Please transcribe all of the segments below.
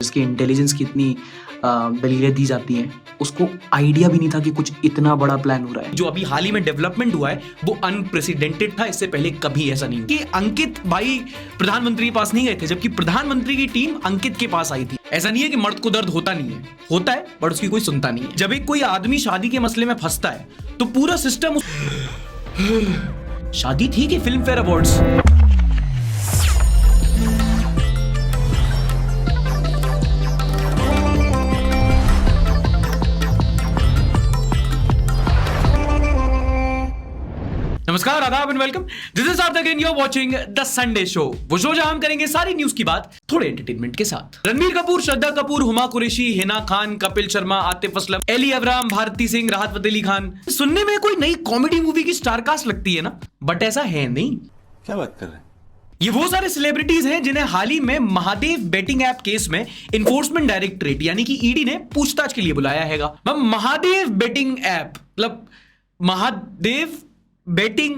जिसकी इंटेलिजेंस की इतनी दलीलें दी जाती हैं, उसको आइडिया भी नहीं था कि कुछ इतना बड़ा प्लान हो रहा है। जो अभी हाल ही में डेवलपमेंट हुआ है वो अनप्रेसिडेंटेड था, इससे पहले कभी ऐसा नहीं हुआ कि अंकित भाई प्रधानमंत्री के पास नहीं गए थे, जबकि प्रधानमंत्री की टीम अंकित के पास आई थी। ऐसा नहीं है कि मर्द को दर्द होता नहीं है, होता है बट उसकी कोई सुनता नहीं है। जब एक कोई आदमी शादी के मसले में फंसता है तो पूरा सिस्टम शादी थी कि फिल्म फेयर अवार्ड्स। नमस्कार, आदाब and welcome. This is Sarthak and you are watching the Sunday show, वो शो जहां हम करेंगे सारी न्यूज की बात थोड़े एंटरटेनमेंट के साथ। रणबीर कपूर, श्रद्धा कपूर, हुमा कुरैशी, हिना खान, कपिल शर्मा, आतिफ असलम, एली अब्राहम, भारती सिंह, राहत फतेह अली खान। सुनने में कोई नई कॉमेडी मूवी की स्टारकास्ट लगती है ना, बट ऐसा है नहीं। क्या बात कर रहे हैं? ये वो सारे सेलिब्रिटीज हैं जिन्हें हाल ही में महादेव बेटिंग ऐप केस में इन्फोर्समेंट डायरेक्टरेट यानी कि ईडी ने पूछताछ के लिए बुलाया हैगा। महादेव बेटिंग ऐप मतलब महादेव बेटिंग,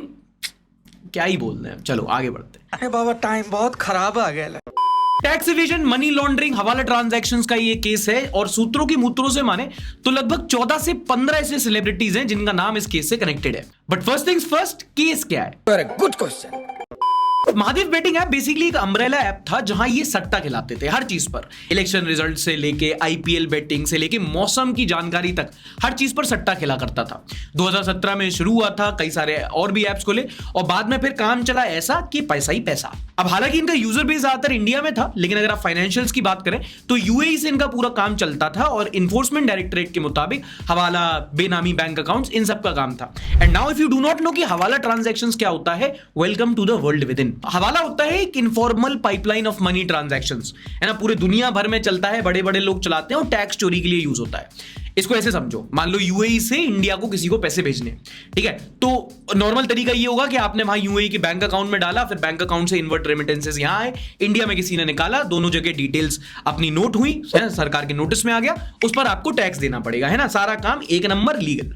क्या ही बोल रहे हैं, चलो आगे बढ़ते हैं। अरे बाबा टाइम बहुत खराब आ गया। टैक्स इवेजन, मनी लॉन्ड्रिंग, हवाला ट्रांजैक्शंस का ये केस है और सूत्रों की मूत्रों से माने तो लगभग 14 से 15 ऐसे सेलिब्रिटीज हैं जिनका नाम इस केस से कनेक्टेड है। But first things first, case क्या है? Good question. Mahadev betting app basically एक अम्ब्रेला ऐप था जहां ये सट्टा खिलाते थे हर चीज पर। इलेक्शन रिजल्ट से लेके आईपीएल बेटिंग से लेके मौसम की जानकारी तक हर चीज पर सट्टा खिला करता था। 2017 में शुरू हुआ था, कई सारे और भी ऐप्स खोले और बाद में फिर काम चला ऐसा कि पैसा ही पैसा। अब हालांकि इनका यूजर बेस ज्यादातर इंडिया में था, लेकिन अगर आप फाइनेंशियल्स की बात करें तो यूएई से इनका पूरा काम चलता था और इन्फोर्समेंट डायरेक्टरेट के मुताबिक हवाला, बेनामी बैंक अकाउंट्स, इन सब का काम था। And now if you do not know कि हवाला ट्रांजैक्शंस क्या होता है, welcome to the world within. हवाला होता है एक informal pipeline of money transactions, है ना, पूरे दुनिया भर में चलता है, बड़े बड़े लोग चलाते हैं और टैक्स चोरी के लिए यूज होता है। इसको ऐसे समझो, मान लो यूएई से इंडिया को किसी को पैसे भेजने, ठीक है, तो नॉर्मल तरीका ये होगा कि आपने वहां यूएई के बैंक अकाउंट में डाला, फिर बैंक अकाउंट से इनवर्ट रेमिटेंसेस यहां आए, इंडिया में किसी ने निकाला, दोनों जगह डिटेल्स अपनी नोट हुई, है, सरकार के नोटिस में आ गया, उस पर आपको टैक्स देना पड़ेगा, है ना, सारा काम एक नंबर लीगल।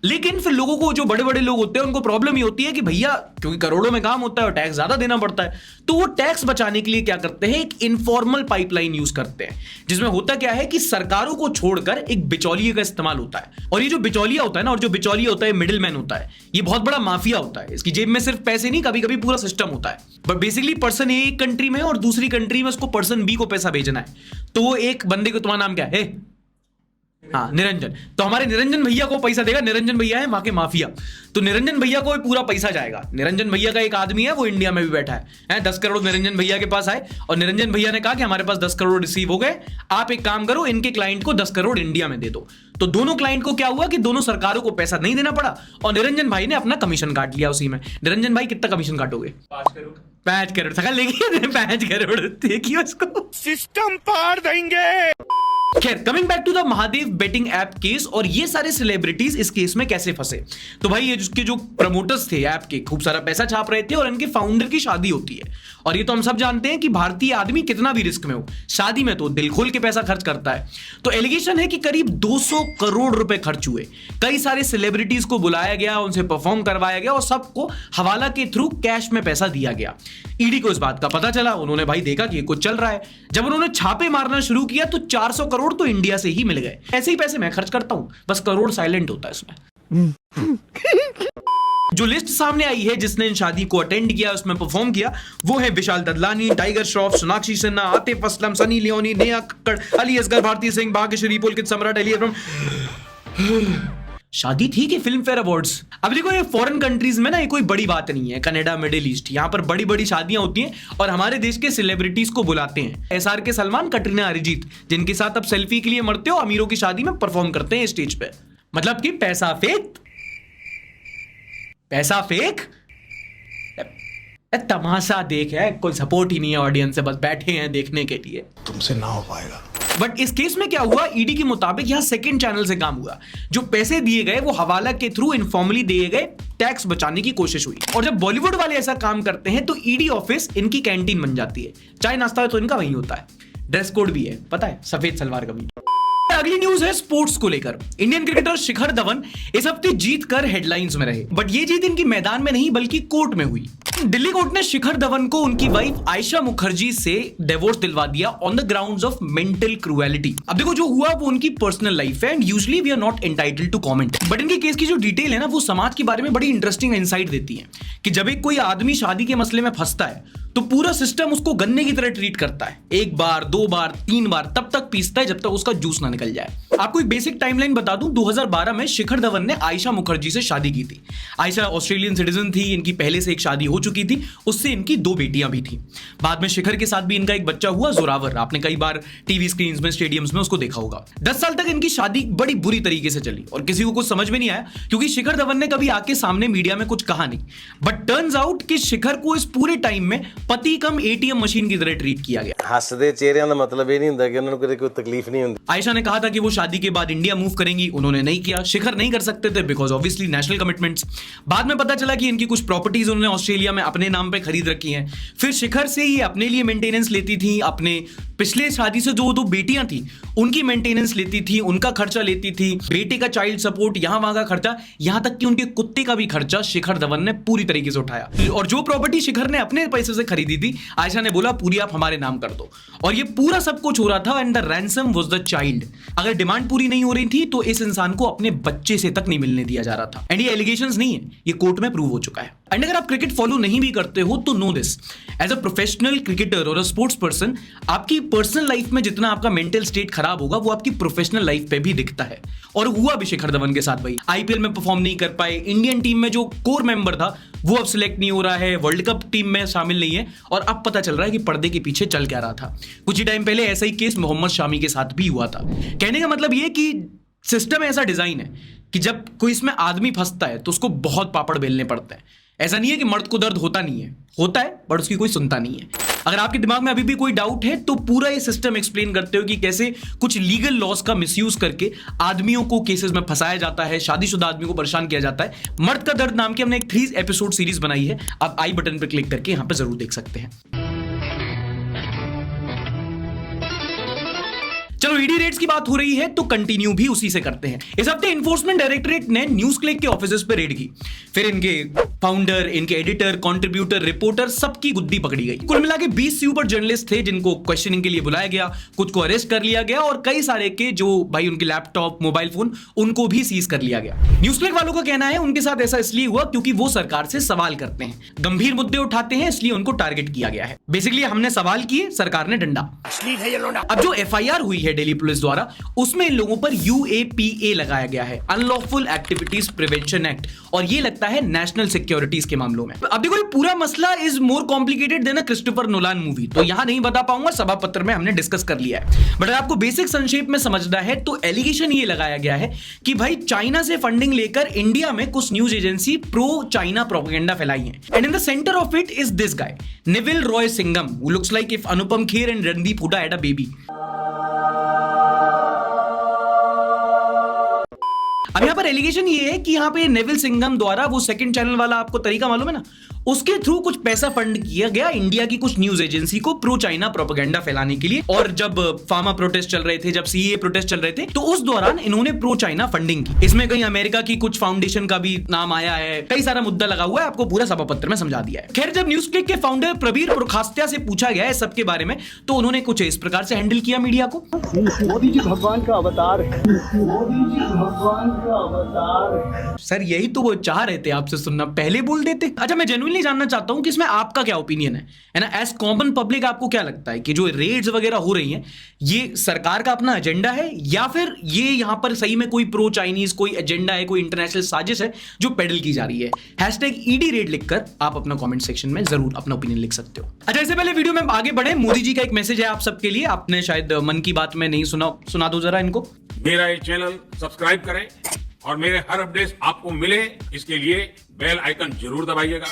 लेकिन फिर लोगों को, जो बड़े बड़े लोग होते हैं, उनको प्रॉब्लम ही होती है कि भैया क्योंकि करोड़ों में काम होता है और टैक्स ज्यादा देना पड़ता है, तो वो टैक्स बचाने के लिए क्या करते हैं, एक इनफॉर्मल पाइपलाइन यूज करते हैं, जिसमें होता क्या है कि सरकारों को छोड़कर एक बिचौलिए का इस्तेमाल होता है। और ये जो बिचौलिया होता है ना, और जो बिचौलिया होता है, मिडिल मैन होता है, ये बहुत बड़ा माफिया होता है। इसकी जेब में सिर्फ पैसे नहीं, कभी कभी पूरा सिस्टम होता है। बट बेसिकली पर्सन ए एक कंट्री में और दूसरी कंट्री में उसको पर्सन बी को पैसा भेजना है, तो वो एक बंदे को, तुम्हारा नाम क्या है? हाँ, निरंजन। तो हमारे निरंजन भैया को पैसा देगा, निरंजन भैया है वहां के माफिया, तो निरंजन भैया को पूरा पैसा जाएगा। निरंजन भैया का एक आदमी है, वो इंडिया में भी बैठा है, 10 करोड़ निरंजन भैया के पास आए और निरंजन भैया ने कहा कि हमारे पास 10 करोड़ रिसीव हो गए, आप एक काम करो, इनके क्लाइंट को 10 करोड़ इंडिया में दे दो। तो दोनों क्लाइंट को क्या हुआ कि दोनों सरकारों को पैसा नहीं देना पड़ा और निरंजन भाई ने अपना कमीशन काट लिया उसी में। निरंजन भाई कितना कमीशन काटोगे? 5 करोड़। सकल लेकिन 5 करोड़ देखिए उसको, सिस्टम पार देंगे। खैर, coming back to the Mahadev betting app case और ये सारे सेलिब्रिटीज इस केस में कैसे फंसे। तो भाई ये जिसके जो प्रमोटर्स थे ऐप के, खूब सारा पैसा छाप रहे थे और इनके फाउंडर की शादी होती है। और ये तो हम सब जानते हैं कि भारतीय आदमी कितना भी रिस्क में हो, शादी में तो दिल खोल के पैसा खर्च करता है। तो एलिगेशन है कि करीब 200 करोड़ रुपए खर्च हुए, कई सारे सेलिब्रिटीज को बुलाया गया, उनसे परफॉर्म करवाया गया और सबको हवाला के थ्रू कैश में पैसा दिया गया। ईडी को इस बात का पता चला, उन्होंने भाई देखा कि ये कुछ चल रहा है। जब उन्होंने छापे मारना शुरू किया तो 400 करोड़ तो इंडिया से ही मिल गए। ऐसे ही पैसे मैं खर्च करता हूं, बस करोड़ साइलेंट होता है इसमें। जो लिस्ट सामने आई है जिसने इन शादी को अटेंड किया, उसमें परफॉर्म किया, वो है Vishal Dadlani, tiger Shroff, Sonakshi Sinha, Atif Aslam, Sunny Leone, Neha Kakkar, Ali Asghar, Bharti Singh, Bhagyashree, Pulkit Samrat, Eli Abraham. शादी थी कि फिल्म फेयर अवार्ड्स? अब देखो, ये फॉरेन कंट्रीज में ना ये कोई बड़ी बात नहीं है, कनाडा, मिडिल ईस्ट, यहां पर बड़ी बड़ी शादियां होती हैं और हमारे देश के सेलिब्रिटीज को बुलाते हैं। एसआर के सलमान, कटरीना, अरिजीत, जिनके साथ अब सेल्फी के लिए मरते हो, अमीरों की शादी में परफॉर्म करते हैं स्टेज पे। मतलब कि पैसा फेक, पैसा फेक, तमाशा देख है, कोई सपोर्ट ही नहीं है ऑडियंस से, बस बैठे हैं देखने के लिए। तुमसे ना हो पाएगा। बट इस केस में क्या हुआ, ईडी के मुताबिक यहां सेकंड चैनल से काम हुआ। जो पैसे दिए गए वो हवाला के थ्रू इनफॉर्मली दिए गए, टैक्स बचाने की कोशिश हुई। और जब बॉलीवुड वाले ऐसा काम करते हैं तो ईडी ऑफिस इनकी कैंटीन बन जाती है। चाय नाश्ता तो इनका वही होता है, ड्रेस कोड भी है, पता है, सफेद सलवार कमीज। अगली न्यूज है स्पोर्ट्स को लेकर। इंडियन क्रिकेटर शिखर धवन इस हफ्ते जीत कर हेडलाइंस में रहे, बट ये जीत इनकी मैदान में नहीं बल्कि कोर्ट में हुई। दिल्ली कोर्ट ने शिखर धवन को उनकी वाइफ आयशा मुखर्जी से डिवोर्स दिलवा दिया on the grounds of mental cruelty. अब देखो जो हुआ वो उनकी पर्सनल लाइफ है and usually we are not entitled to comment, but इनके केस की जो डिटेल है ना वो समाज के बारे में बड़ी इंटरेस्टिंग इंसाइट देती है कि जब एक कोई आदमी शादी के मसले में फंसता है तो पूरा सिस्टम उसको गन्ने की तरह ट्रीट करता है, एक बार, दो बार, तीन बार, तब तक पीसता है जब तक उसका जूस ना निकल जाए। आपको एक बेसिक टाइमलाइन बता दूं, 2012 में शिखर धवन ने आयशा मुखर्जी से शादी की थी। आयशा ऑस्ट्रेलियन सिटीजन थी, इनकी पहले से एक शादी हो चुकी थी, उससे इनकी 2 बेटियां भी थी। बाद में शिखर के साथ भी इनका एक बच्चा हुआ, जोरावर। आपने कई बार टीवी स्क्रीन में, स्टेडियम्स में उसको देखा होगा। 10 साल तक इनकी शादी बड़ी बुरी तरीके से चली और किसी को कुछ समझ में नहीं आया क्योंकि शिखर धवन ने कभी आके सामने मीडिया में कुछ कहा नहीं। बट टर्न्स आउट कि शिखर को इस पूरे टाइम में पति कम एटीएम मशीन की तरह ट्रीट किया गया। हੱਸਦੇ ਚਿਹਰਿਆਂ ਦਾ ਮਤਲਬ ਇਹ ਨਹੀਂ ਹੁੰਦਾ ਕਿ ਉਹਨਾਂ ਨੂੰ ਕੋਈ ਤਕਲੀਫ नहीं होती। आयशा ने कहा था कि वो शादी के बाद इंडिया मूव करेंगी, उन्होंने नहीं किया। शिखर नहीं कर सकते थे बिकॉज ऑब्वियसली नेशनल कमिटमेंट्स। बाद में पता चला कि इनकी कुछ प्रॉपर्टीज उन्होंने ऑस्ट्रेलिया में अपने नाम पे खरीद रखी हैं। फिर शिखर से ये अपने लिए मेंटेनेंस लेती थी, अपने पिछले शादी से जो 2 बेटियां थी उनकी मेंटेनेंस लेती थी, उनका खर्चा लेती थी, बेटे का चाइल्ड सपोर्ट, यहां वहां का खर्चा, यहां तक कि उनके कुत्ते का भी खर्चा शिखर धवन ने पूरी तरीके से उठाया। और जो प्रॉपर्टी शिखर ने अपने पैसे से खरीदी थी, आयशा ने बोला पूरी आप हमारे नाम कर दो। और ये पूरा सब कुछ हो रहा था and the ransom was the child. अगर डिमांड पूरी नहीं हो रही थी तो इस इंसान को अपने बच्चे से तक नहीं मिलने दिया जा रहा था। एंड ये एलिगेशंस नहीं है, ये कोर्ट में प्रूव हो चुका है। एंड अगर आप क्रिकेट फॉलो नहीं भी करते हो तो know this, as a professional cricketer और अ स्पोर्ट्स पर्सन, आपकी पर्सनल लाइफ में जितना आपका मेंटल स्टेट खराब होगा वो आपकी प्रोफेशनल लाइफ पे भी दिखता है। और हुआ भी शिखर धवन के साथ भाई। आईपीएल में परफॉर्म नहीं कर पाए, इंडियन टीम में जो कोर मेंबर था वो अब सिलेक्ट नहीं हो रहा है, वर्ल्ड कप टीम में शामिल नहीं है, और अब पता चल रहा है कि पर्दे के पीछे चल क्या रहा था। कुछ ही टाइम पहले ऐसा ही केस मोहम्मद शामी के साथ भी हुआ था। कहने का मतलब ये कि सिस्टम ऐसा डिजाइन है कि जब कोई इसमें आदमी फंसता है तो उसको बहुत पापड़ बेलने पड़ते हैं। ऐसा नहीं है कि मर्द को दर्द होता नहीं है, होता है बट उसकी कोई सुनता नहीं है। अगर आपके दिमाग में अभी भी कोई डाउट है तो पूरा ये सिस्टम एक्सप्लेन करते हो कि कैसे कुछ लीगल लॉस का मिसयूज करके आदमियों को केसेस में फंसाया जाता है, शादीशुदा आदमियों को परेशान किया जाता है। मर्द का दर्द नाम की हमने एक 3 एपिसोड सीरीज बनाई है, आप आई बटन पर क्लिक करके यहां पर जरूर देख सकते हैं। चलो ईडी रेड्स की बात हो रही है तो कंटिन्यू भी उसी से करते हैं। इस हफ्ते इन्फोर्समेंट डायरेक्टरेट ने न्यूज क्लिक के ऑफिसेस पे रेड की, फिर इनके फाउंडर, इनके एडिटर, कंट्रीब्यूटर, रिपोर्टर सबकी गुद्दी पकड़ी गई। कुल मिला के 20 से ऊपर जर्नलिस्ट थे जिनको क्वेश्चनिंग के लिए बुलाया गया, कुछ को अरेस्ट कर लिया गया और कई सारे के जो भाई उनके लैपटॉप, मोबाइल फोन, उनको भी सीज कर लिया गया। न्यूज क्लिक वालों का कहना है उनके साथ ऐसा इसलिए हुआ क्योंकि वो सरकार से सवाल करते हैं, गंभीर मुद्दे उठाते हैं, इसलिए उनको टारगेट किया गया है। बेसिकली हमने सवाल किए, सरकार ने डंडा। अब जो एफआईआर हुई है दिल्ली पुलिस द्वारा उसमें इन लोगों पर UAPA लगाया गया है, अनलॉफुल एक्टिविटीज प्रिवेंशन एक्ट, और ये लगता है नेशनल सिक्योरिटीज के मामलों में। अब देखो ये पूरा मसला is more complicated then a Christopher Nolan movie, तो यहां नहीं बता पाऊंगा, सभा पत्र में हमने डिस्कस कर लिया है। बट अगर आपको बेसिक संक्षेप में समझना है तो एलिगेशन ये लगाया गया है कि भाई चाइना से फंडिंग लेकर इंडिया में कुछ news agency pro China propaganda फैलाई है। And in the centre of it is this guy Neville Roy Singham, who looks like if Anupam Kher and Randeep Hooda had a baby। अब यहां पर एलिगेशन ये है कि यहां पे नेविल सिंघम द्वारा वो सेकंड चैनल वाला आपको तरीका मालूम है ना, उसके थ्रू कुछ पैसा फंड किया गया इंडिया की कुछ न्यूज एजेंसी को प्रो चाइना प्रोपेगेंडा फैलाने के लिए। और जब फार्मा प्रोटेस्ट चल रहे थे, जब सीए प्रोटेस्ट चल रहे थे, तो उस दौरान इन्होंने प्रो चाइना फंडिंग की। इसमें कहीं अमेरिका की कुछ फाउंडेशन का भी नाम आया है, कई सारा मुद्दा लगा हुआ है, आपको पूरा सभा पत्र में समझा दिया है। खैर जब न्यूज क्लिक के फाउंडर प्रबीर पुरखास्त्या से पूछा गया है सबके बारे में तो उन्होंने कुछ इस प्रकार से हैंडल किया मीडिया को। मोदी जी भगवान का अवतार है, मोदी जी भगवान का अवतार है। सर यही तो वो चाह रहे थे आपसे सुनना, पहले बोल देते। अच्छा मैं जेन्युइनली जानना चाहता हूं कि इसमें आपका क्या ओपिनियन है ना, एज कॉमन पब्लिक आपको क्या लगता है कि जो रेड्स वगैरह हो रही हैं ये सरकार का अपना एजेंडा है या फिर ये यहां पर सही में कोई प्रो चाइनीज कोई एजेंडा है, कोई इंटरनेशनल साजिश है जो पेडल की जा रही है? #ED रेड लिखकर आप अपना कमेंट सेक्शन में जरूर अपना ओपिनियन लिख सकते हो। अच्छा इससे पहले वीडियो में आगे बढ़े, मोदी जी का एक मैसेज है आप सबके लिए, आपने शायद मन की बात में नहीं सुना दो जरा इनको। मेरा ये चैनल सब्सक्राइब करें और मेरे हर अपडेट आपको मिले इसके लिए बेल आइकन जरूर दबाइएगा।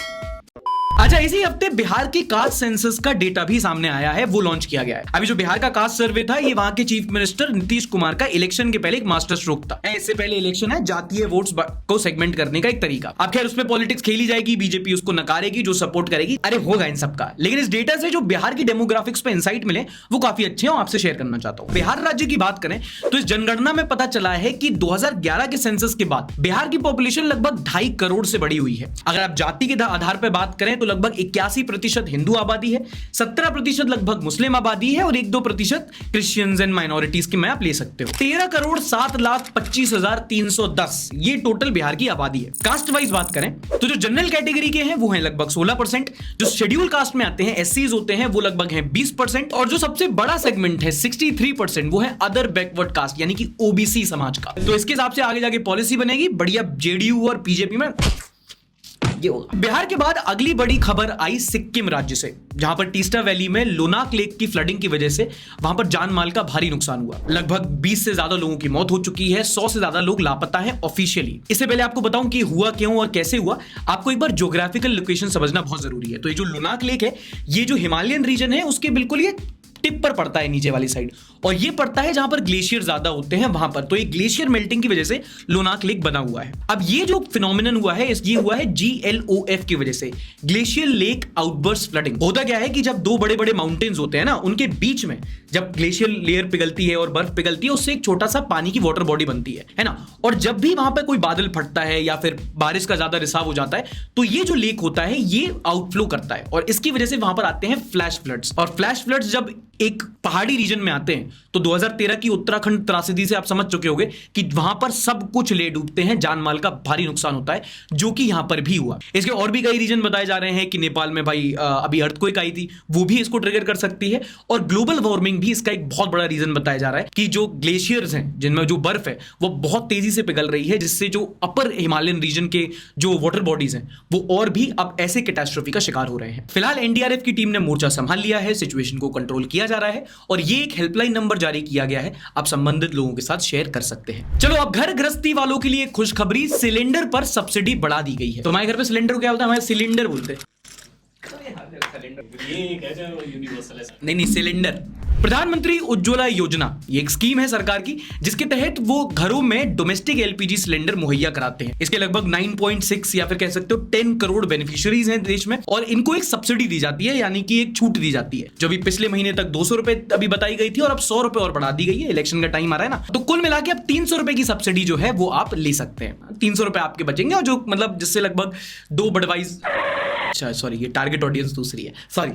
अच्छा, इसी हफ्ते बिहार के कास्ट सेंसस का डेटा भी सामने आया है, वो लॉन्च किया गया है। अभी जो बिहार का कास्ट सर्वे था, ये वहां के चीफ मिनिस्टर नीतीश कुमार का इलेक्शन के पहले एक मास्टर स्ट्रोक था। इससे पहले इलेक्शन है जातीय वोट्स को सेगमेंट करने का एक तरीका। अब खैर उसमें पॉलिटिक्स खेली जाएगी, बीजेपी उसको नकारेगी, जो सपोर्ट करेगी, अरे होगा इन सबका। लेकिन इस डेटा से जो बिहार की डेमोग्राफिक्स पे इंसाइट मिले वो काफी अच्छे हैं, आपसे शेयर करना चाहता हूं। बिहार राज्य की बात करें तो इस जनगणना में पता चला है कि 2011 के सेंसस के बाद बिहार की पॉपुलेशन लगभग 2.5 करोड़ से बढ़ी हुई है। अगर आप जाति के आधार पर बात करें तो लगभग 81% हिंदू आबादी है, 17% लगभग मुस्लिम आबादी है और 1-2% क्रिश्चियंस एंड माइनॉरिटीज की मैं आप ले सकते हो। 13,07,25,310 ये टोटल बिहार की आबादी है। कास्ट वाइज बात करें तो जो जनरल कैटेगरी के हैं वो हैं लगभग 16%, जो शेड्यूल कास्ट में आते हैं एससीज होते हैं वो लगभग हैं 20%, और जो सबसे बड़ा सेगमेंट है 63% वो है अदर बैकवर्ड कास्ट यानी कि ओबीसी समाज का। तो इसके हिसाब से आगे जाके पॉलिसी बनेगी बढ़िया, जेडीयू और बीजेपी में ये होगा। बिहार के बाद अगली बड़ी खबर आई सिक्किम राज्य से, जहां पर टीस्टा वैली में लोनाक लेक की फ्लडिंग की वजह से वहां पर जान माल का भारी नुकसान हुआ। लगभग 20 से ज्यादा लोगों की मौत हो चुकी है, 100 से ज्यादा लोग लापता हैं ऑफिशियली। इससे पहले आपको बताऊं कि हुआ क्यों और कैसे हुआ, आपको एक बार ज्योग्राफिकल लोकेशन समझना बहुत जरूरी है। तो ये जो लोनाक लेक है, ये जो हिमालयन रीजन है उसके बिल्कुल ये टिप पर पड़ता है, नीचे वाली साइड, और ये पड़ता है जहां पर ग्लेशियर ज्यादा होते हैं वहां पर। तो ये ग्लेशियर मेल्टिंग की वजह से लोनाक लेक बना हुआ है। अब ये जो फिनोमिनन हुआ है ये हुआ है GLOF की वजह से, ग्लेशियर लेक आउटबर्स्ट फ्लडिंग। होता क्या है कि जब दो बड़े बड़े माउंटेन्स होते हैं ना, उनके बीच में जब ग्लेशियर लेयर पिघलती है और बर्फ पिघलती है, उससे एक छोटा सा पानी की वाटर बॉडी बनती है ना। और जब भी वहां पर कोई बादल फटता है या फिर बारिश का ज्यादा रिसाव हो जाता है तो ये जो लेक होता है ये आउटफ्लो करता है, और इसकी वजह से वहां पर आते हैं फ्लैश फ्लड्स। और फ्लैश फ्लड्स जब एक पहाड़ी रीजन में आते हैं तो 2013 की उत्तराखंड त्रासदी से आप समझ चुके होंगे कि वहां पर सब कुछ ले डूबते हैं, जान माल का भारी नुकसान होता है, जो कि यहां पर भी हुआ। इसके और भी कई रीजन बताए जा रहे हैं कि नेपाल में भाई अभी अर्थक्वेक आई थी, वो भी इसको ट्रिगर कर सकती है, और ग्लोबल वार्मिंग भी इसका एक बहुत बड़ा रीजन बताया जा रहा है कि जो ग्लेशियर्स हैं जिनमें जो बर्फ है वो बहुत तेजी से पिघल रही है, जिससे जो अपर हिमालयन रीजन के जो वाटर बॉडीज हैं वो और भी अब ऐसे कैटास्ट्रोफी का शिकार हो रहे हैं। फिलहाल एनडीआरएफ की टीम ने मोर्चा संभाल लिया है, सिचुएशन को कंट्रोल किया जा रहा है, और ये एक हेल्पलाइन नंबर जारी किया गया है, आप संबंधित लोगों के साथ शेयर कर सकते हैं। चलो अब घर गृहस्थी वालों के लिए खुशखबरी, सिलेंडर पर सब्सिडी बढ़ा दी गई है। तो हमारे घर पे सिलेंडर को क्या होता है, हमारे सिलेंडर बोलते हैं, नहीं सिलेंडर। प्रधानमंत्री उज्ज्वला योजना ये एक स्कीम है सरकार की, जिसके तहत वो घरों में डोमेस्टिक एलपीजी सिलेंडर मुहैया कराते हैं। इसके लगभग 9.6 या फिर कह सकते हो 10 करोड़ बेनिफिशियरीज हैं देश में, और इनको एक सब्सिडी दी जाती है, यानी कि एक छूट दी जाती है, जो भी पिछले महीने तक 200 रुपए अभी बताई गई थी और अब 100 रुपए और बढ़ा दी गई है। इलेक्शन का टाइम आ रहा है ना, तो कुल मिला के अब 300 रुपए की सब्सिडी जो है वो आप ले सकते हैं। 300 रुपए आपके बचेंगे, और जो मतलब जिससे लगभग 2 बडवाइज, अच्छा सॉरी ये टारगेट ऑडियंस दूसरी है, सॉरी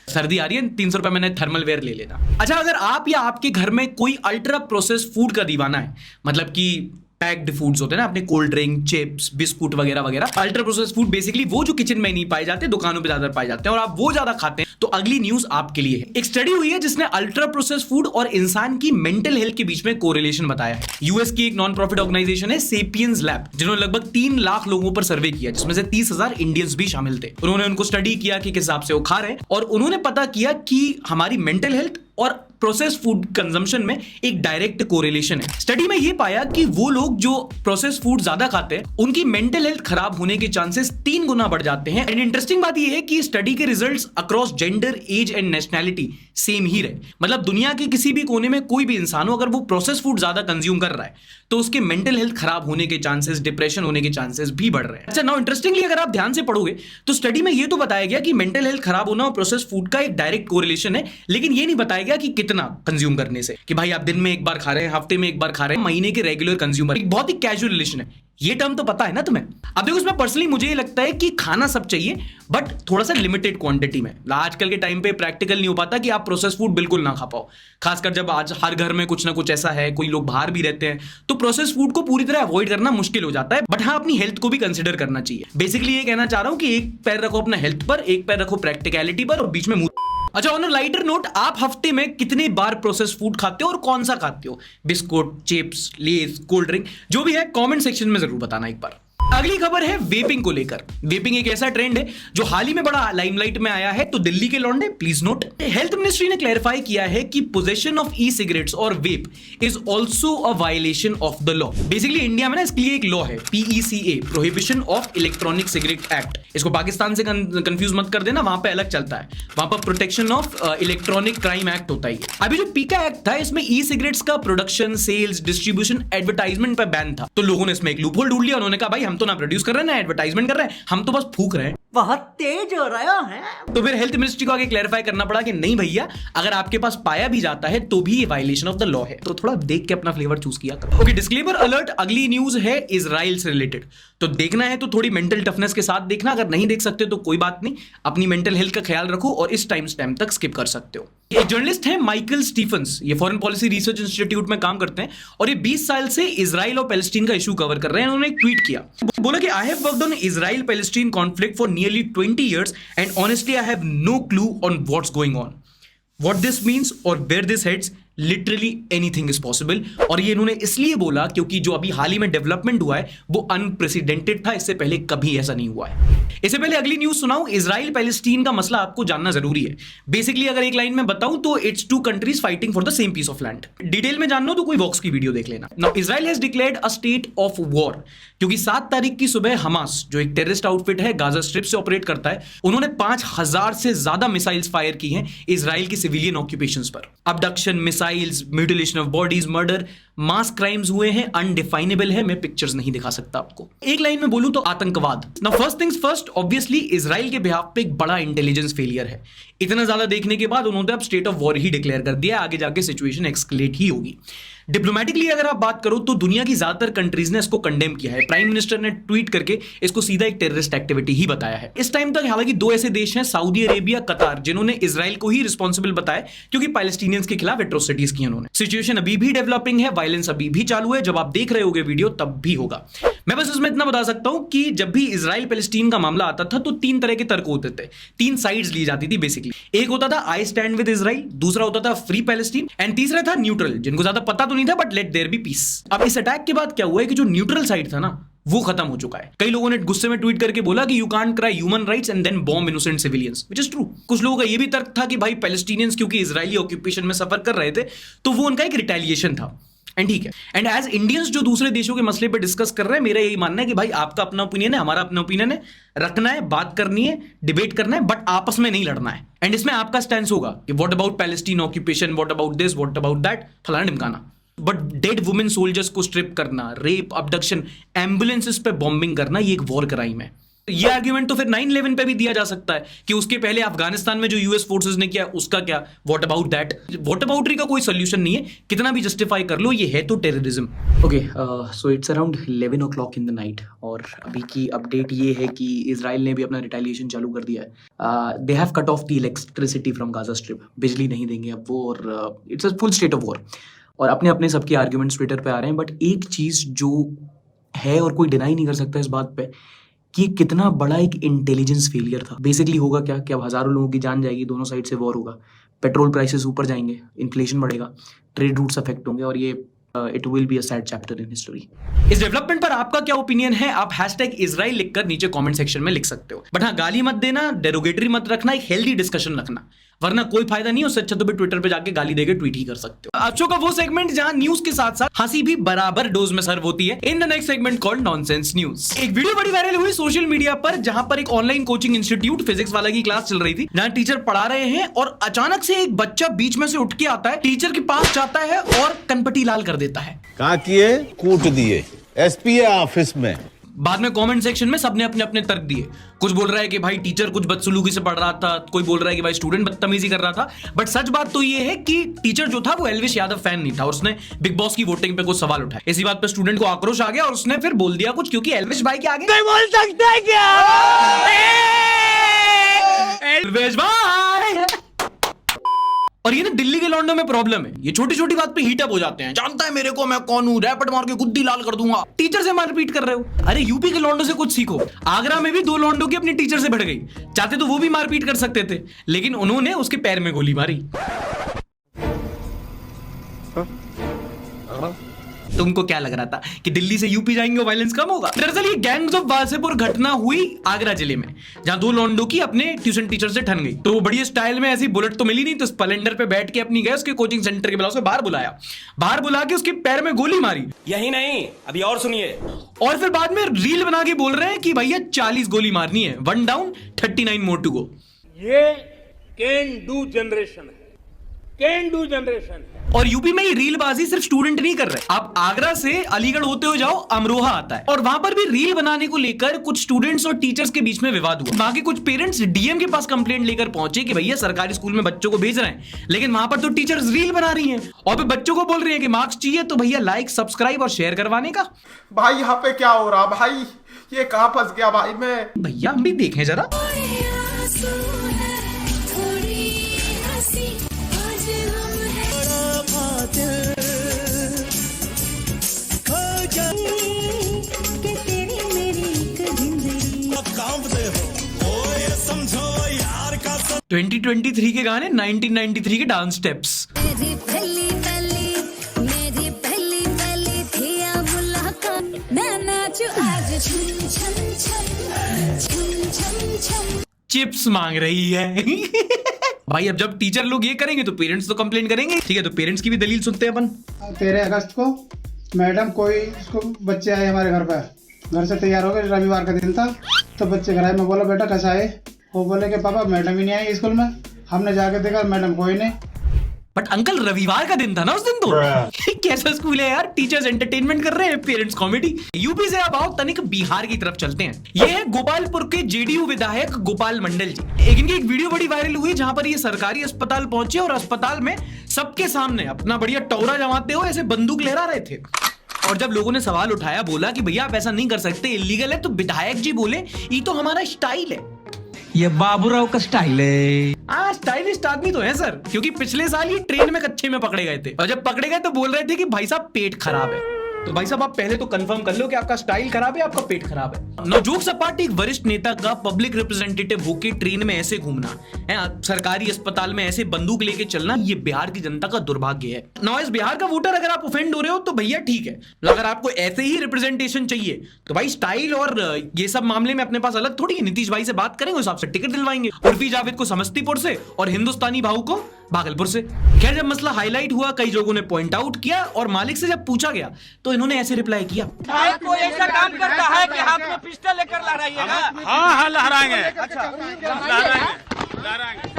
सर्दी आ रही है, 300 रुपए मैंने थर्मल वेयर ले लेना। अच्छा, अगर आप या आपके घर में कोई अल्ट्रा प्रोसेस्ड फूड का दीवाना है, मतलब कि पैक्ड फूड्स होते हैं ना, अपने कोल्ड ड्रिंक, चिप्स, बिस्कुट वगैरह वगैरह, अल्ट्रा प्रोसेस्ड फूड बेसिकली वो जो किचन में नहीं पाए जाते, दुकानों पे ज्यादा पाए जाते हैं, और आप वो ज्यादा खाते हैं, तो अगली न्यूज आपके लिए है। एक स्टडी हुई है जिसने अल्ट्रा प्रोसेस्ड फूड और इंसान की मेंटल हेल्थ के बीच में कोरिलेशन बताया है। यूएस की एक नॉन प्रॉफिट ऑर्गेनाइजेशन है सेपियंस लैब, जिन्होंने लगभग 3 लाख लोगों पर सर्वे किया, जिसमें से 30,000 इंडियंस भी शामिल थे। उन्होंने उनको स्टडी किया कि किस हिसाब से वो खा रहे हैं, और उन्होंने पता किया कि हमारी मेंटल हेल्थ और प्रोसेस्ड फूड कंजम्पशन में एक डायरेक्ट कोरिलेशन है। स्टडी में यह पाया कि वो लोग जो प्रोसेस्ड फूड ज्यादा खाते हैं उनकी मेंटल हेल्थ खराब होने के चांसेस 3 गुना बढ़ जाते हैं। एंड इंटरेस्टिंग बात यह है कि स्टडी के results across gender, age and nationality same ही रहे। मतलब दुनिया के किसी भी कोने में कोई भी इंसान हो, अगर वो प्रोसेस्ड फूड ज्यादा कंज्यूम कर रहा है तो उसके मेंटल हेल्थ खराब होने के चांसेस, डिप्रेशन होने के चांसेस भी बढ़ रहे हैं। अच्छा, नाउ इंटरेस्टिंगली अगर आप ध्यान से पढ़ोगे तो स्टडी में यह तो बताया गया कि मेंटल हेल्थ खराब होना और प्रोसेस्ड फूड का एक डायरेक्ट कोरिलेशन है, लेकिन ये नहीं बताया गया कि कितना कंज्यूम करने से, कि भाई आप दिन में एक बार खा रहे हैं, हफ्ते में एक बार खा रहे हैं, महीने के रेगुलर कंज्यूमर, एक बहुत ही कैजुअल रिलेशन है। ये टर्म तो पता है ना तुम्हें। अब देखो, इसमें पर्सनली मुझे ये लगता है कि खाना सब चाहिए, बट थोड़ा सा लिमिटेड क्वांटिटी में। आजकल के टाइम पे प्रैक्टिकल नहीं हो पाता कि आप प्रोसेस फूड बिल्कुल ना खा पाओ, खासकर जब आज हर घर में कुछ ना कुछ ऐसा है, कोई लोग बाहर भी रहते हैं, तो प्रोसेस फूड को पूरी तरह अवॉइड करना मुश्किल हो जाता है। बट हाँ, अपनी हेल्थ को भी कंसिडर करना चाहिए। बेसिकली ये कहना चाह रहा हूं कि एक पैर रखो अपना हेल्थ पर, एक पैर रखो प्रैक्टिकलिटी पर, और बीच में अच्छा, ऑन अ लाइटर नोट, आप हफ्ते में कितने बार प्रोसेस्ड फूड खाते हो और कौन सा खाते हो? बिस्कुट, चिप्स, लेज, कोल्ड ड्रिंक, जो भी है कमेंट सेक्शन में जरूर बताना एक बार। अगली खबर है वेपिंग को लेकर। वेपिंग एक ऐसा ट्रेंड है जो हाल ही में बड़ा लाइमलाइट में आया है, तो दिल्ली के लौंडे प्लीज नोट। हेल्थ मिनिस्ट्री ने क्लैरिफाई किया है कि पोजेशन ऑफ ई सिगरेट्स और vape is also a violation of the law. Basically India में ना इसके लिए एक लॉ है, PECA, prohibition of electronic cigarette act. इसको पाकिस्तान से कंफ्यूज मत कर देना, वहां पे अलग चलता है, वहां पर protection of electronic crime act होता है। अभी जो पीका एक्ट था इसमें ई सिगरेट्स का प्रोडक्शन, सेल्स, डिस्ट्रीब्यूशन, एडवर्टाइजमेंट पर बैन था। तो लोगों ने इसमें एक लूपहोल ढूंढ लिया, उन्होंने कहा भाई हम तो ना प्रोड्यूस कर रहे हैं ना एडवर्टाइजमेंट कर रहे हैं, हम तो बस फूक रहे हैं। बहुत तेज हो रहा है। तो फिर हेल्थ मिनिस्ट्री को आगे क्लैरिफाई करना पड़ा कि नहीं भैया, अगर आपके पास पाया भी जाता है तो भी ये वायलेशन ऑफ द लॉ है। तो थोड़ा देख के अपना फ्लेवर चूज किया करो। ओके, डिस्क्लेमर अलर्ट, अगली न्यूज है इजराइल से रिलेटेड। तो देखना है तो थोड़ी मेंटल टफनेस के साथ देखना, अगर नहीं देख सकते तो कोई बात नहीं, अपनी मेंटल हेल्थ का ख्याल रखो और इस टाइम स्टैम्प तक स्किप कर सकते हो। एक जर्नलिस्ट है माइकल स्टीफन्स, ये फॉरेन पॉलिसी रिसर्च इंस्टीट्यूट में काम करते हैं और ये 20 साल से इजराइल और पैलेस्टीन का इशू कवर कर रहे हैं। उन्होंने एक ट्वीट किया, बोला कि I have worked on Israel Palestine conflict for nearly 20 years and honestly I have no clue on what's going on, what this means or where this heads. Literally anything is possible. और ये इन्होंने इसलिए बोला क्योंकि जो अभी हाल ही में development हुआ है वो अनप्रेसिडेंटेड था, इससे पहले कभी ऐसा नहीं हुआ है। इससे पहले अगली न्यूज सुनाऊं, इजराइल पैलेस्टीन का मसला आपको जानना जरूरी है। बेसिकली अगर एक लाइन में बताऊं तो it's two countries fighting for the same piece of land. Detail में जानना हो तो कोई वॉक्स की वीडियो देख लेना। Now Israel has declared a state of war क्योंकि 7 तारीख की सुबह हमास, जो एक टेररिस्ट आउटफिट है, गाजा स्ट्रिप से ऑपरेट करता है, उन्होंने 5000 से ज्यादा मिसाइल्स फायर की हैं इजराइल की सिविलियन ऑक्यूपेशंस पर। Abduction, missiles, mutilation of bodies, murder, mass crimes हुए हैं, अनडिफाइनेबल है, मैं पिक्चर्स नहीं दिखा सकता आपको। एक लाइन में बोलूं तो आतंकवाद। Now first things first, obviously Israel के बिहाफ पे एक बड़ा इंटेलिजेंस फेलियर है। इतना ज्यादा देखने के बाद उन्होंने अब state of war he declare कर दिया, आगे जाके सिचुएशन एक्सक्लेट ही होगी। डिप्लोमेटिकली अगर आप बात करो तो दुनिया की ज्यादातर कंट्रीज ने इसको कंडेम किया है। प्राइम मिनिस्टर ने ट्वीट करके इसको सीधा एक टेररिस्ट एक्टिविटी ही बताया है। इस टाइम तक हालांकि 2 ऐसे देश हैं, सऊदी अरेबिया, कतार, जिन्होंने इजराइल को ही रिस्पॉन्सिबल बताया क्योंकि पैलेस्टीनियंस के खिलाफ एट्रोसिटीज की उन्होंने। सिचुएशन अभी भी डेवलपिंग है, वायलेंस अभी भी चालू है, जब आप देख रहे होगे वीडियो तब भी होगा। मैं बस इसमें इतना बता सकता हूं कि जब भी इजराइल पैलेस्टीन का मामला आता था तो 3 तरह के तर्क होते थे, 3 साइड्स ली जाती थी बेसिकली। एक होता था आई स्टैंड विद इजराइल, दूसरा होता था फ्री पैलेस्टीन एंड तीसरा था न्यूट्रल, जिनको ज्यादा पता तो नहीं था but let there be peace. अब इस अटैक के बाद क्या हुआ है कि जो न्यूट्रल साइड था ना वो खत्म हो चुका है। कई लोगों ने गुस्से में ट्वीट करके बोला कि you can't cry human rights and then bomb innocent civilians, which is true. कुछ लोगों का ये भी तर्क था कि भाई पैलेस्टीनियंस क्योंकि इजरायली ऑक्यूपेशन में सफर कर रहे थे तो वो उनका एक रिटेलिएशन था। एंड ठीक है, एंड एज इंडियंस जो दूसरे देशों के मसले पे डिस्कस कर रहे हैं, मेरा यही मानना है कि भाई आपका अपना ओपिनियन है, हमारा अपना ओपिनियन है, रखना है, बात करनी है, डिबेट करना है, बट आपस में नहीं लड़ना है। एंड इसमें आपका स्टैंड होगा कि what about Palestine occupation, what about this, what about that, फलाना ढिमकाना। बट डेड वुमेन सोल्जर्स को स्ट्रिप करना, रेप, अबडक्शन, एम्बुलेंसेस पे बॉम्बिंग करना, ये एक वॉर क्राइम है। ये आर्ग्यूमेंट तो फिर 9/11 पे भी दिया जा सकता है कि उसके पहले अफगानिस्तान में जो यूएस फोर्सेस ने किया उसका क्या, व्हाट अबाउट दैट। व्हाट अबाउटरी का कोई सोल्यूशन नहीं है, कितना भी जस्टिफाई कर लो, ये है तो terrorism. Okay, so it's around 11 o'clock in the night और अभी की अपडेट ये है कि इजराइल ने भी अपना रिटेलिएशन चालू कर दिया है। They have cut off the electricity from Gaza strip, बिजली नहीं देंगे अब वो, और it's a full state of war. और अपने अपने सबके आर्ग्यूमेंट्स ट्विटर पे आ रहे हैं, बट एक चीज़ जो है और कोई डिनाई नहीं कर सकता इस बात पे कि कितना बड़ा एक इंटेलिजेंस फेलियर था। बेसिकली होगा क्या कि अब हज़ारों लोगों की जान जाएगी, दोनों साइड से वॉर होगा, पेट्रोल प्राइसेस ऊपर जाएंगे, इन्फ्लेशन बढ़ेगा, ट्रेड रूट्स अफेक्ट होंगे और ये it will be a sad chapter in history. इस डेवलपमेंट पर आपका क्या ओपिनियन है, आप #इजराइल लिखकर नीचे कमेंट सेक्शन में लिख सकते हो। बट हाँ, गाली मत देना, डेरोगेटरी मत रखना, एक हेल्दी डिस्कशन रखना, वरना कोई फायदा नहीं। उससे अच्छा तो भी ट्विटर पे जाके गाली देके ट्वीट ही कर सकते हो। आज का वो सेगमेंट जहां न्यूज के साथ साथ हंसी भी बराबर डोज में सर्व होती है, in the next segment called nonsense news. एक वीडियो बड़ी वायरल हुई सोशल मीडिया पर, जहां पर एक ऑनलाइन कोचिंग इंस्टीट्यूट फिजिक्स वाला की क्लास चल रही थी, जहां टीचर पढ़ा रहे हैं और अचानक से एक बच्चा बीच में से उठ के आता है, टीचर के पास जाता है और कनपटी लाल कर देता है। कहा किए कूट दिए एसपी ऑफिस में। बाद में कमेंट सेक्शन में सबने अपने अपने तर्क दिए। कुछ बोल रहा है कि भाई टीचर कुछ बदसलूकी से पढ़ रहा था, कोई बोल रहा है कि भाई स्टूडेंट बदतमीजी कर रहा था। बट सच बात तो ये है कि टीचर जो था वो एल्विश यादव फैन नहीं था और उसने बिग बॉस की वोटिंग पे कुछ सवाल उठाए। इसी बात पे स्टूडेंट को आक्रोश आ गया और उसने फिर बोल दिया कुछ, क्योंकि एल्विश भाई के आगे नहीं बोल सकता क्या? एल्विश भाई। और ये ना दिल्ली के लौंडों में प्रॉब्लम है, ये छोटी छोटी बात पे हीट अप हो जाते हैं। जानता है मेरे को, मैं कौन हूं, रैपट मार के गुद्दी लाल कर दूंगा। टीचर से मारपीट कर रहे हो, अरे यूपी के लौंडों से कुछ सीखो। आगरा में भी 2 लौंडों की अपनी टीचर से भिड़ गई, चाहते तो वो भी मारपीट कर सकते थे, लेकिन उन्होंने उसके पैर में गोली मारी। तुमको क्या लग रहा था कि दिल्ली से यूपी जाएंगे वायलेंस कम होगा? दरअसल ये गैंग्स ऑफ वासेपुर घटना हुई आगरा जिले में, जहां दो लौंडों की अपने ट्यूशन टीचर से ठन गई। तो वो बड़ी स्टाइल में ऐसी बुलेट तो मिली नहीं, तो स्प्लेंडर पे बैठ के अपनी गए उसके कोचिंग सेंटर के बुलाओ से बाहर बुलाया, बाहर बुला के उसके पैर में गोली मारी। यही नहीं, अभी और सुनिए। और फिर बाद में रील बना के बोल रहे हैं कि भैया 40 गोली मारनी है, 1 डाउन 39 मोर टू गो। ये कैन डू जनरेशन है, कैन डू जनरेशन है। और यूपी में ही रीलबाजी सिर्फ स्टूडेंट नहीं कर रहे। आप आगरा से अलीगढ़ होते हो जाओ, अमरोहा आता है, और वहां पर भी रील बनाने को लेकर कुछ स्टूडेंट्स और टीचर्स के बीच में विवाद हुआ। वहां के कुछ पेरेंट्स डीएम के पास कंप्लेंट लेकर पहुंचे कि भैया सरकारी स्कूल में बच्चों को भेज रहे हैं, लेकिन वहां पर तो टीचर्स रील बना रही हैं और फिर बच्चों को बोल रही हैं कि मार्क्स चाहिए तो भैया लाइक, सब्सक्राइब और शेयर करवाने का। भाई यहाँ पे क्या हो रहा भाई, ये कहाँ फंस गया भाई मैं। भैया हम भी देखें जरा। 2023 के गाने, 1993 के डांस स्टेप्स। चिप्स मांग रही है। भाई अब जब टीचर लोग ये करेंगे तो पेरेंट्स तो कंप्लेन करेंगे। ठीक है, तो पेरेंट्स की भी दलील सुनते हैं अपन। 13 अगस्त को मैडम कोई इसको बच्चे आए हमारे घर पर, घर से तैयार हो गए, रविवार का दिन था, तो बच्चे घर आए। मैं बोला बेटा कैसा है? वो बोले कि पापा मैडम ही नहीं आई स्कूल में। हमने जाके देखा मैडम कोई नहीं। बट अंकल रविवार का दिन था ना उस दिन तो। कैसा स्कूल है यार, टीचर्स एंटरटेनमेंट कर रहे हैं, पेरेंट्स कॉमेडी। यूपी से अब आओ तनिक बिहार की तरफ चलते हैं। ये है गोपालपुर के जेडीयू विधायक गोपाल मंडल जी। इनकी एक वीडियो बड़ी वायरल हुई जहां पर ये सरकारी अस्पताल पहुंचे और अस्पताल में सबके सामने अपना बढ़िया टौरा जमाते हो ऐसे बंदूक लहरा रहे थे। और जब लोगों ने सवाल उठाया, बोला कि भैया आप ऐसा नहीं कर सकते, इलीगल है, तो विधायक जी बोले ये तो हमारा स्टाइल है, ये बाबूराव का स्टाइल है। स्टाइलिस्ट आदमी तो है सर, क्योंकि पिछले साल ये ट्रेन में कच्चे में पकड़े गए थे और जब पकड़े गए तो बोल रहे थे कि भाई साहब पेट खराब है। तो भाई साहब आप पहले तो कंफर्म कर लो कि आपका स्टाइल खराब है, आपका पेट खराब है। नवजोत सपाटी एक वरिष्ठ नेता का पब्लिक रिप्रेजेंटेटिव होकर ट्रेन में ऐसे घूमना है, सरकारी अस्पताल में ऐसे बंदूक लेके चलना, ये बिहार की जनता का दुर्भाग्य है। नौ इस बिहार का वोटर अगर आप ऑफेंड हो रहे हो तो भैया ठीक है, अगर आपको ऐसे ही रिप्रेजेंटेशन चाहिए तो भाई स्टाइल और ये सब मामले में अपने पास अलग थोड़ी है। नीतीश भाई से बात करेंगे, उस हिसाब से टिकट दिलवाएंगे। उर्फी जावेद को समस्तीपुर से और हिंदुस्तानी भाऊ को भागलपुर से। खैर जब मसला हाईलाइट हुआ, कई लोगों ने पॉइंट आउट किया और मालिक से जब पूछा गया तो इन्होंने ऐसे रिप्लाई किया, कोई ऐसा काम करता है कि हाथ में पिस्टल लेकर लहराइएगा? हाँ लहराएंगे। अच्छा लहराएंगे।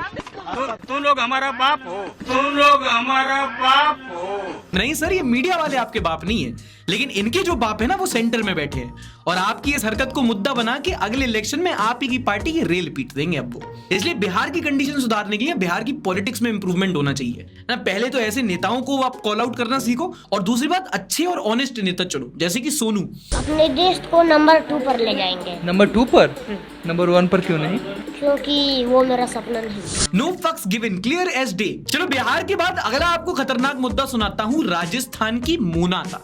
तुम लोग हमारा बाप हो, तुम लोग हमारा बाप हो। नहीं सर, ये मीडिया वाले आपके बाप नहीं है, लेकिन इनके जो बाप है ना वो सेंटर में बैठे हैं और आपकी इस हरकत को मुद्दा बना के अगले इलेक्शन में आप ही की पार्टी की रेल पीट देंगे अब वो। इसलिए बिहार की कंडीशन सुधारने के लिए बिहार की पॉलिटिक्स में इंप्रूवमेंट होना चाहिए ना। पहले तो ऐसे नेताओं को आप कॉल आउट करना सीखो और दूसरी बात अच्छे और ऑनेस्ट नेता चुनो, जैसे कि सोनू। अपने देश को नंबर 2 पर ले जाएंगे। नंबर 2 पर? नंबर 1 पर क्यों नहीं? क्योंकि वो मेरा सपना नहीं। नो फक्स गिवन, क्लियर एज डे। चलो बिहार के बाद अगला आपको खतरनाक मुद्दा सुनाता हूं, राजस्थान की मोनाता।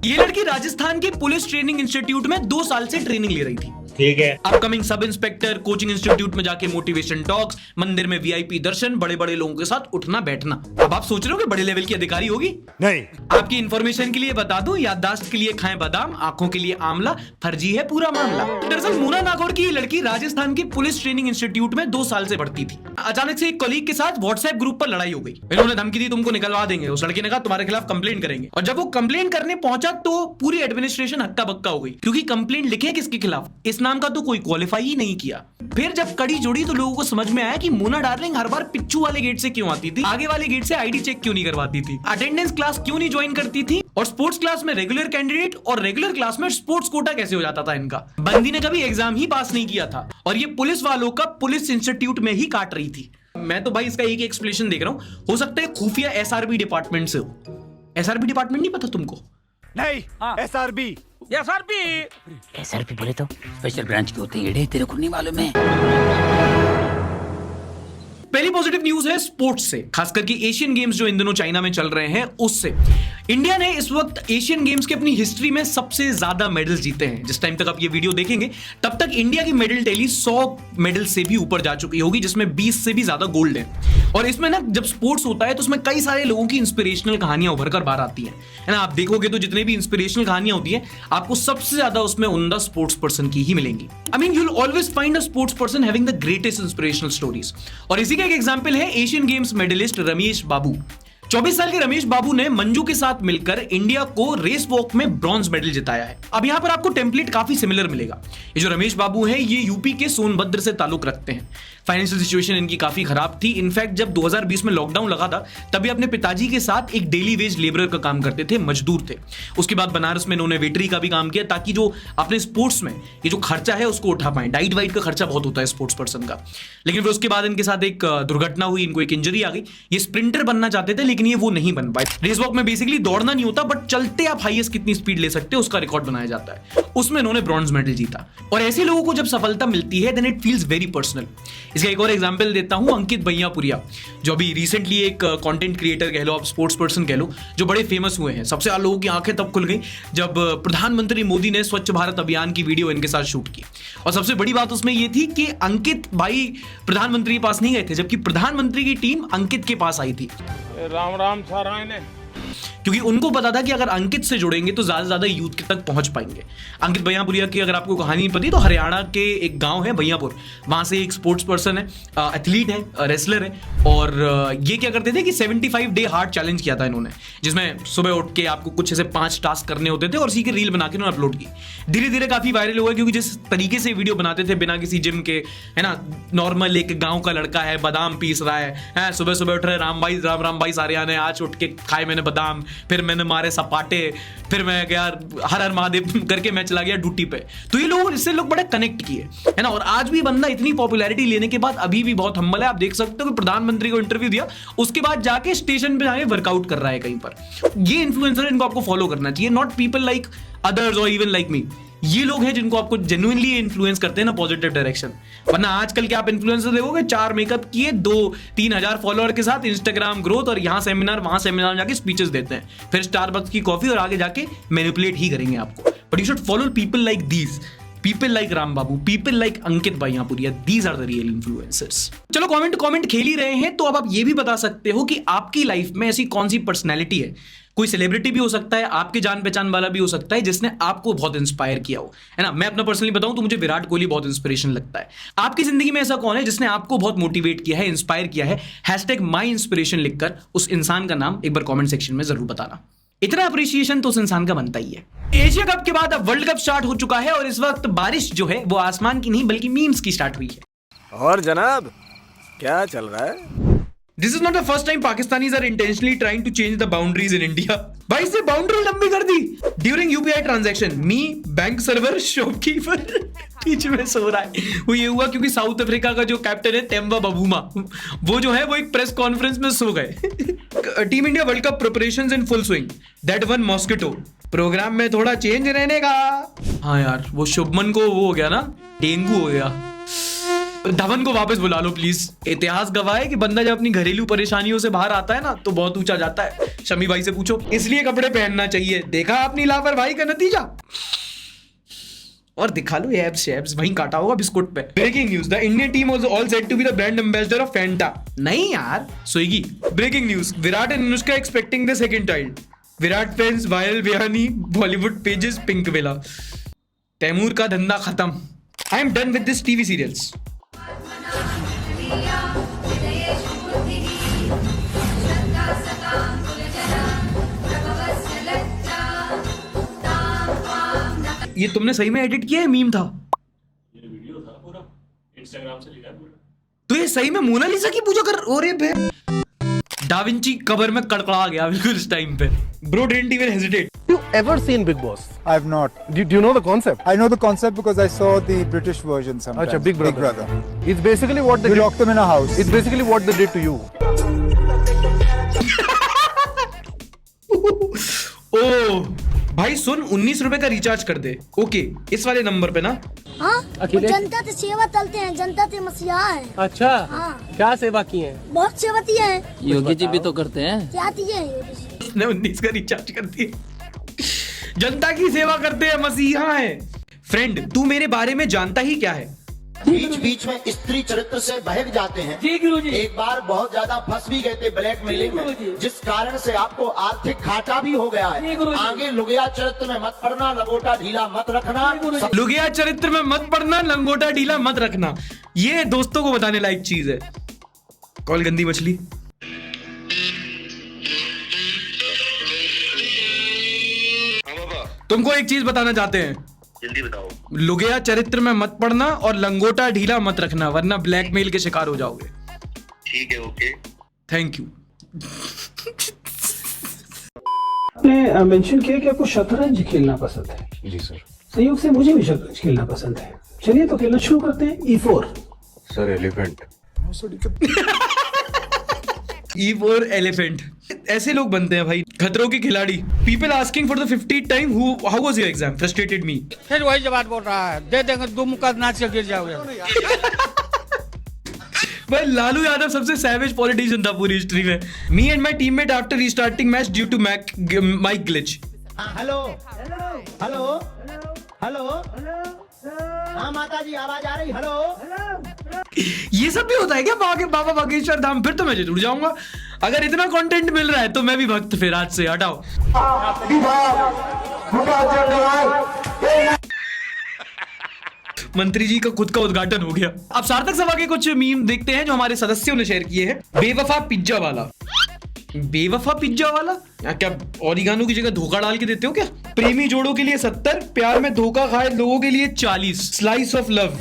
ये लड़की राजस्थान के पुलिस ट्रेनिंग इंस्टीट्यूट में 2 साल से ट्रेनिंग ले रही थी। ठीक है। Upcoming sub inspector, coaching institute में जाके मोटिवेशन टॉक्स, मंदिर में वीआईपी दर्शन, बड़े बड़े लोगों के साथ उठना बैठना। अब आप सोच रहे हो कि बड़े लेवल की अधिकारी होगी? नहीं। आपकी इंफॉर्मेशन के लिए बता दूं, याददाश्त के लिए खाएं बादाम, आंखों के लिए आंवला, फर्जी है पूरा मामला। दरअसल मोना नागौर की ये लड़की राजस्थान के पुलिस ट्रेनिंग इंस्टीट्यूट में 2 साल से पढ़ती थी। अचानक से एक कलीग के साथ व्हाट्सएप ग्रुप पर लड़ाई हो गई। इन्होंने धमकी दी तुमको निकलवा देंगे। उस लड़के ने कहा तुम्हारे खिलाफ कंप्लेन करेंगे। और जब वो कंप्लेन करने पहुंचा तो पूरी एडमिनिस्ट्रेशन हक्का बक्का हो गई, क्योंकि कंप्लेन लिखे किसके खिलाफ, इस नाम का तो कोई क्वालिफाई ही नहीं किया। फिर जब कड़ी जोड़ी तो लोगों को समझ में आया कि मोना डार्लिंग हर बार पिच्चू वाले गेट से क्यों आती थी, आगे वाले गेट से आईडी चेक क्यों नहीं करवाती थी, अटेंडेंस क्लास क्यों नहीं ज्वाइन करती थी, और स्पोर्ट्स क्लास में रेगुलर कैंडिडेट और रेगुलर क्लास में स्पोर्ट्स कोटा कैसे हो जाता था इनका। बंदी ने कभी एग्जाम ही पास नहीं किया था और ये पुलिस वालों का पुलिस इंस्टीट्यूट में ही काट रही थी। मैं तो भाई इसका एक एक्सप्लेनेशन देख रहा हूं, हो सकता है खुफिया एसआरबी डिपार्टमेंट से हो। एसआरबी डिपार्टमेंट नहीं पता तुमको? नहीं, एसआरबी बोले तो स्पेशल ब्रांच के होते हैं, तेरे को नहीं मालूम है। पहली पॉजिटिव न्यूज है स्पोर्ट्स से, खासकर कि एशियन गेम्स जो इन दिनों चाइना में चल रहे हैं उससे। इंडिया ने इस वक्त एशियन गेम्स की अपनी हिस्ट्री में सबसे ज्यादा मेडल्स जीते हैं। जिस टाइम तक आप ये वीडियो देखेंगे तब तक इंडिया की मेडल टैली 100 मेडल से भी ऊपर जा चुकी होगी, जिसमें 20 से भी ज्यादा गोल्ड है। और इसमें ना जब स्पोर्ट्स होता है तो उसमें कई सारे लोगों की इंस्पिरेशनल कहानियां उभर कर बाहर आती हैं, है ना। आप देखोगे तो जितने भी इंस्पिरेशनल कहानियां होती हैं आपको सबसे ज्यादा उसमें उम्दा स्पोर्ट्स पर्सन की ही मिलेंगी। I mean you will always find a sports person having the greatest inspirational stories. और इसी का एक एग्जांपल है एशियन गेम्स मेडलिस्ट रमेश बाबू। 24 साल के रमेश बाबू ने मंजू के साथ मिलकर इंडिया को रेस वॉक में ब्रॉन्ज मेडल जिताया है। अब यहां पर आपको टेम्पलेट काफी सिमिलर मिलेगा। ये जो रमेश बाबू है ये यूपी के सोनभद्र से ताल्लुक रखते हैं। फाइनेंशियल सिचुएशन इनकी काफी खराब थी। इनफैक्ट जब 2020 में लॉकडाउन लगा था तभी अपने पिताजी के साथ एक डेली वेज लेबरर का काम करते थे, मजदूर थे। उसके बाद बनारस में इन्होंने वेटरी का भी काम किया ताकि जो अपने स्पोर्ट्स में ये जो खर्चा है उसको उठा पाए। डाइट वाइट का खर्चा बहुत होता है स्पोर्ट्स पर्सन का। लेकिन फिर उसके बाद इनके साथ एक दुर्घटना हुई, इनको एक इंजरी आ गई। ये स्प्रिंटर बनना चाहते थे लेकिन ये वो नहीं बन पाए। रेस वॉक में बेसिकली दौड़ना नहीं होता बट चलते आप हाईएस्ट कितनी स्पीड ले सकते हो उसका रिकॉर्ड बनाया जाता है। उसमें इन्होंने ब्रॉन्ज मेडल जीता। और ऐसे लोगों को जब सफलता मिलती है then it feels very personal. इसका एक और एग्जांपल देता हूं, अंकित भैयापुरिया जो अभी रिसेंटली एक कंटेंट क्रिएटर कह लो, आप स्पोर्ट्स पर्सन कह लो, जो बड़े फेमस हुए हैं। सबसे ज्यादा लोगों की आंखें तब खुल गई जब प्रधानमंत्री मोदी ने स्वच्छ भारत अभियान की वीडियो इनके साथ शूट की। और सबसे बड़ी बात उसमें यह थी कि अंकित भाई प्रधानमंत्री के पास नहीं गए थे जबकि प्रधानमंत्री की टीम अंकित के पास आई थी। राम राम सारा ने, क्योंकि उनको पता था कि अगर अंकित से जुड़ेंगे तो ज्यादा से ज्यादा यूथ के तक पहुंच पाएंगे। अंकित भैयापुरिया की अगर आपको कहानी नहीं पता तो हरियाणा के एक गांव है भैयापुर, वहां से एक स्पोर्ट्स पर्सन है, एथलीट है, रेसलर है। और ये क्या करते थे कि 75 डे हार्ड चैलेंज किया था इन्होंने, जिसमें सुबह उठ के आपको कुछ ऐसे 5 टास्क करने होते थे और उसी की रील बना के उन्होंने अपलोड की। धीरे धीरे काफी वायरल हुआ क्योंकि जिस तरीके से वीडियो बनाते थे बिना किसी जिम के, है ना, नॉर्मल एक गाँव का लड़का है, बादाम पीस रहा है, सुबह सुबह उठ रहे राम भाई सारे ने आज उठ के खाए मैंने बादाम, फिर मैंने मारे सपाटे, फिर मैं गया हर हर महादेव करके मैं चला गया ड्यूटी पे। तो ये लोग, इससे लोग बड़े कनेक्ट किए, है ना। और आज भी बंदा इतनी पॉपुलैरिटी लेने के बाद अभी भी बहुत हम्बल है। आप देख सकते हो कि प्रधानमंत्री को इंटरव्यू दिया, उसके बाद जाके स्टेशन पे जाके वर्कआउट कर रहा है कहीं पर। ये इन्फ्लुएंसर, इनको आपको फॉलो करना चाहिए, नॉट पीपल लाइक अदर्स और इवन लाइक मी। ये लोग हैं जिनको आपको जेन्युइनली इन्फ्लुएंस करते हैं ना पॉजिटिव डायरेक्शन। वरना आजकल के आप इन्फ्लुएंसर देखोगे 4 मेकअप किए 2-3 हजार फॉलोअर के साथ इंस्टाग्राम ग्रोथ और यहां सेमिनार वहां सेमिनार जाके स्पीचेस देते हैं, फिर स्टारबक्स की कॉफी और आगे जाके मैनिपुलेट ही करेंगे आपको। But you should follow people like these, people like Ram Babu, people like Ankit Bhaiyapuria, these are the real influencers. चलो कमेंट खेल ही रहे हैं तो अब आप ये भी बता सकते हो कि आपकी लाइफ में ऐसी कौन सी पर्सनैलिटी है, कोई सेलिब्रिटी भी हो सकता है, आपके जान पहचान वाला भी हो सकता है, जिसने आपको बहुत इंस्पायर किया हो, है ना। मैं अपना पर्सनली बताऊं तो मुझे विराट कोहली बहुत इंस्पिरेशन लगता है। आपकी जिंदगी में ऐसा कौन है जिसने आपको बहुत मोटिवेट किया है, इंस्पायर किया है? #myinspiration लिखकर उस इंसान का नाम एक बार कमेंट सेक्शन में जरूर बताना। इतना अप्रिसिएशन तो उस इंसान का बनता ही है। एशिया कप के बाद अब वर्ल्ड कप स्टार्ट हो चुका है और इस वक्त बारिश जो है वो आसमान की नहीं बल्कि मीम्स की स्टार्ट हुई है। और जनाब क्या चल रहा है? This is not the first time Pakistanis are intentionally trying to change the boundaries in India. भाई से बाउंड्री लंबी कर दी ड्यूरिंग यूपीआई ट्रांजैक्शन। मी बैंक सर्वर शॉपकीपर बीच में सो रहा है। वो ये हुआ क्योंकि साउथ अफ्रीका का जो कैप्टन है तेम्बा बबूमा, वो जो है वो एक प्रेस कॉन्फ्रेंस में सो गए। Team India world cup preparations in full swing, that one mosquito, program में थोड़ा चेंज रहने का। हाँ यार, वो शुभमन को वो हो गया ना, डेंगू हो गया। धवन को वापस बुला लो प्लीज। इतिहास गवाह है कि बंदा जब अपनी घरेलू परेशानियों से बाहर आता है ना तो बहुत ऊंचा जाता है। शमी भाई से पूछो, इसलिए कपड़े पहनना चाहिए। देखा अपनी लापरवाही का नतीजा। और दिखा लो एब्स शेब्स, वहीं काटा होगा बिस्कुट पे। Breaking news, the Indian team was all set to be the brand ambassador of Fanta. नहीं यार, Swiggy. Breaking news, Virat and Anushka expecting the second child. Virat fans viral बिहानी, Bollywood pages pink villa. Taimur का धंधा खत्म। I am done with this TV serials. ये तुमने सही में एडिट किया है? मीम था, ये वीडियो था पूरा, इंस्टाग्राम से लिया पूरा। तो ये सही में मोनालिसा की पूजा कर हो रहे बे। डाविंची कबर में कड़कड़ा गया बिल्कुल इस टाइम पे। Bro didn't even hesitate. You ever seen Big Boss? I've not. Do you know the concept? I know the concept because I saw the British version sometimes. Acha, Big Brother. It's basically what they You did. lock them in a house. It's basically what they did to you. ओ भाई सुन, 19 रुपए का recharge कर दे। Okay, इस वाले number पे ना। हाँ, जनता से सेवा चलते हैं, जनता से मसीहा है। अच्छा, हाँ, क्या सेवा की है? बहुत सेवा की है। योगी जी भी तो करते हैं। क्या दिए हैं योगी जी? उसने 19 का रिचार्ज कर दिया। जनता की सेवा करते हैं, मसीहा है। फ्रेंड, तू मेरे बारे में जानता ही क्या है? बीच बीच में स्त्री चरित्र से बहक जाते हैं। जी गुरुजी। एक बार बहुत ज्यादा फंस भी गए थे ब्लैकमेलिंग में, जिस कारण से आपको आर्थिक घाटा भी हो गया है। आगे लुगिया चरित्र में मत पड़ना, लंगोटा ढीला मत रखना। लुगिया चरित्र में मत पड़ना, लंगोटा ढीला मत रखना, ये दोस्तों को बताने लायक चीज है। कॉल गंदी मछली। तुमको एक चीज बताना चाहते हैं, जल्दी बताओ। लुगिया चरित्र में मत पड़ना और लंगोटा ढीला मत रखना, वरना ब्लैकमेल के शिकार हो जाओगे। ठीक है, ओके। Thank you. आपने मेंशन किया कि आपको शतरंज खेलना पसंद है। जी सर। संयोग से मुझे भी शतरंज खेलना पसंद है। चलिए तो खेलना शुरू करते हैं। E4 sir elephant. E4 elephant. ऐसे लोग बनते हैं भाई, खतरों के खिलाड़ी। People asking for the 50th time how was your exam, frustrated me. फिर वही जवाब बोल रहा है, दे देंगे 2 मुक्का नाच के गिर जाओगे। भाई लालू यादव सबसे सैवेज पॉलिटिशियन था पूरी हिस्ट्री में। Me and my teammate after restarting match due to mic glitch. Hello hello hello, हाँ माता जी आवाज आ रही। हेलो, ये सब भी होता है क्या बाबा बागेश्वर धाम? फिर तो मैं जुड़ जाऊंगा। अगर इतना कंटेंट मिल रहा है तो मैं भी भक्त, फिर आज से हटाओ। मंत्री जी का खुद का उद्घाटन हो गया। अब सार्थक सभा के कुछ मीम देखते हैं जो हमारे सदस्यों ने शेयर किए हैं। बेवफा पिज्जा वाला। बेवफा पिज्जा वाला क्या ओरिगानो की जगह धोखा डाल के देते हो क्या? प्रेमी जोड़ों के लिए 70, प्यार में धोखा खाए लोगों के लिए 40। Slice of love.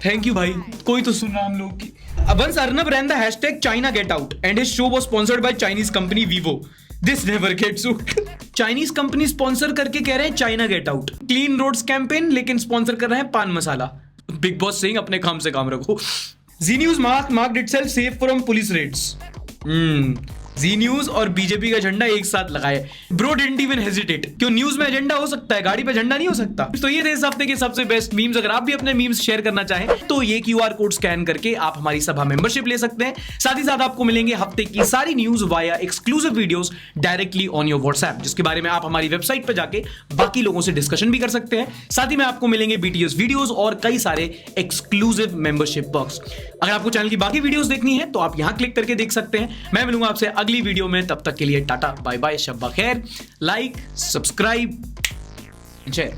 Thank you भाई, कोई तो सुन रहा हम लोग की। Once Arnab ran the hashtag China Get Out and his show was sponsored by Chinese company Vivo. This never gets old. Chinese company sponsor करके कह रहे हैं China get out. Clean roads campaign, लेकिन स्पॉन्सर कर रहे हैं पान मसाला। Big boss Singh अपने काम से काम रखो। Zee news marked itself safe from police raids. Zee news और बीजेपी का झंडा एक साथ लगाए। Bro didn't even hesitate. क्यों, न्यूज में एजेंडा हो सकता है, गाड़ी पे झंडा नहीं हो सकता। तो ये थे इस हफ्ते के सबसे बेस्ट मीम्स। अगर आप भी अपने मीम्स शेयर करना चाहें तो ये QR कोड स्कैन करके आप हमारी सभा मेंबरशिप ले सकते हैं। साथ ही साथ आपको मिलेंगे हफ्ते की सारी news via exclusive videos directly on your WhatsApp, जिसके बारे में आप हमारी वेबसाइट पर जाके बाकी लोगों से डिस्कशन भी कर सकते हैं। साथ ही में आपको मिलेंगे BTS वीडियोस और कई सारे एक्सक्लूसिव मेंबरशिप बॉक्स। अगर आपको चैनल की बाकी वीडियोस देखनी है तो आप यहां क्लिक करके देख सकते हैं। मैं मिलूंगा आपसे अगली वीडियो में, तब तक के लिए टाटा बाय बाय, शब्बा खैर। Like, subscribe, share.